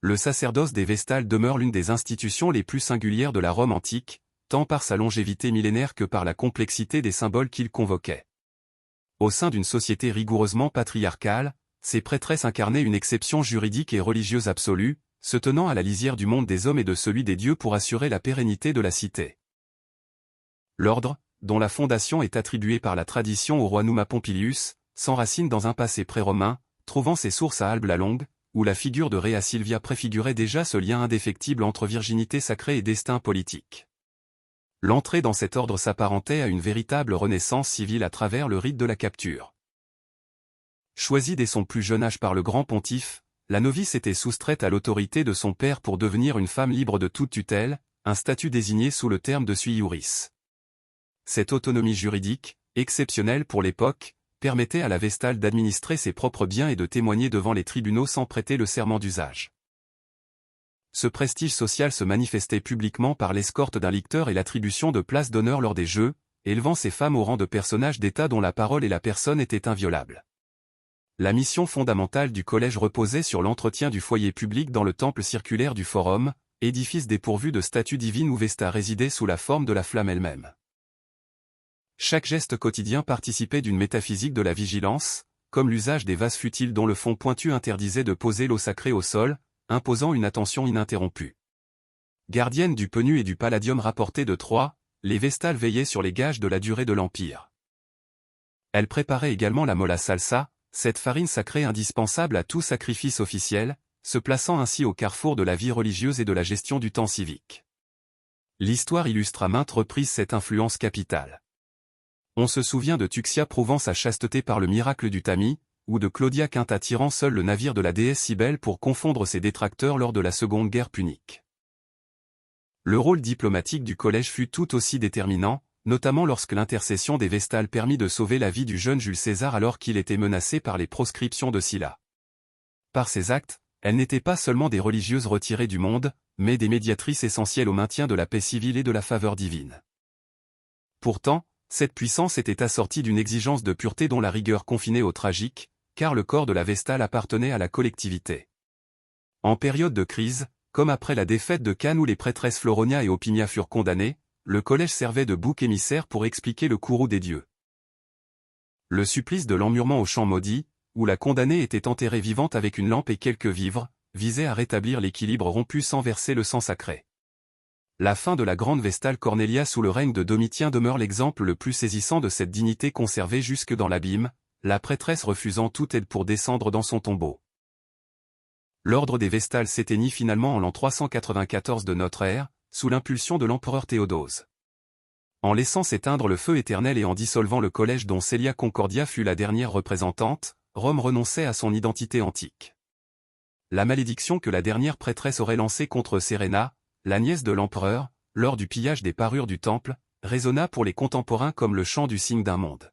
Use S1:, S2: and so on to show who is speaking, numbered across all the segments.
S1: Le sacerdoce des Vestales demeure l'une des institutions les plus singulières de la Rome antique, tant par sa longévité millénaire que par la complexité des symboles qu'il convoquait. Au sein d'une société rigoureusement patriarcale, ces prêtresses incarnaient une exception juridique et religieuse absolue, se tenant à la lisière du monde des hommes et de celui des dieux pour assurer la pérennité de la cité. L'ordre, dont la fondation est attribuée par la tradition au roi Numa Pompilius, s'enracine dans un passé pré-romain, trouvant ses sources à Albe la Longue, où la figure de Rhea Silvia préfigurait déjà ce lien indéfectible entre virginité sacrée et destin politique. L'entrée dans cet ordre s'apparentait à une véritable renaissance civile à travers le rite de la capture. Choisie dès son plus jeune âge par le grand pontife, la novice était soustraite à l'autorité de son père pour devenir une femme libre de toute tutelle, un statut désigné sous le terme de sui iuris. Cette autonomie juridique, exceptionnelle pour l'époque, permettait à la Vestale d'administrer ses propres biens et de témoigner devant les tribunaux sans prêter le serment d'usage. Ce prestige social se manifestait publiquement par l'escorte d'un licteur et l'attribution de places d'honneur lors des jeux, élevant ces femmes au rang de personnages d'État dont la parole et la personne étaient inviolables. La mission fondamentale du collège reposait sur l'entretien du foyer public dans le temple circulaire du Forum, édifice dépourvu de statue divine où Vesta résidait sous la forme de la flamme elle-même. Chaque geste quotidien participait d'une métaphysique de la vigilance, comme l'usage des vases futiles dont le fond pointu interdisait de poser l'eau sacrée au sol, imposant une attention ininterrompue. Gardiennes du penu et du palladium rapportés de Troie, les Vestales veillaient sur les gages de la durée de l'Empire. Elles préparaient également la molla salsa, cette farine sacrée indispensable à tout sacrifice officiel, se plaçant ainsi au carrefour de la vie religieuse et de la gestion du temps civique. L'histoire illustre à maintes reprises cette influence capitale. On se souvient de Tuxia prouvant sa chasteté par le miracle du tamis, ou de Claudia Quinta tirant seul le navire de la déesse Cybèle pour confondre ses détracteurs lors de la Seconde Guerre punique. Le rôle diplomatique du collège fut tout aussi déterminant, notamment lorsque l'intercession des Vestales permit de sauver la vie du jeune Jules César alors qu'il était menacé par les proscriptions de Sylla. Par ces actes, elles n'étaient pas seulement des religieuses retirées du monde, mais des médiatrices essentielles au maintien de la paix civile et de la faveur divine. Pourtant, cette puissance était assortie d'une exigence de pureté dont la rigueur confinait au tragique, car le corps de la Vestale appartenait à la collectivité. En période de crise, comme après la défaite de Cannes où les prêtresses Floronia et Opinia furent condamnées, le collège servait de bouc émissaire pour expliquer le courroux des dieux. Le supplice de l'emmurement au champ maudit, où la condamnée était enterrée vivante avec une lampe et quelques vivres, visait à rétablir l'équilibre rompu sans verser le sang sacré. La fin de la grande Vestale Cornelia sous le règne de Domitien demeure l'exemple le plus saisissant de cette dignité conservée jusque dans l'abîme, la prêtresse refusant toute aide pour descendre dans son tombeau. L'ordre des Vestales s'éteignit finalement en l'an 394 de notre ère, sous l'impulsion de l'empereur Théodose. En laissant s'éteindre le feu éternel et en dissolvant le collège dont Cælia Concordia fut la dernière représentante, Rome renonçait à son identité antique. La malédiction que la dernière prêtresse aurait lancée contre Séréna, la nièce de l'empereur, lors du pillage des parures du temple, résonna pour les contemporains comme le chant du cygne d'un monde.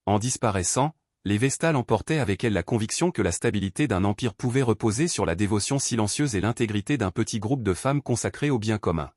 S1: En disparaissant, les Vestales emportaient avec elles la conviction que la stabilité d'un empire pouvait reposer sur la dévotion silencieuse et l'intégrité d'un petit groupe de femmes consacrées au bien commun.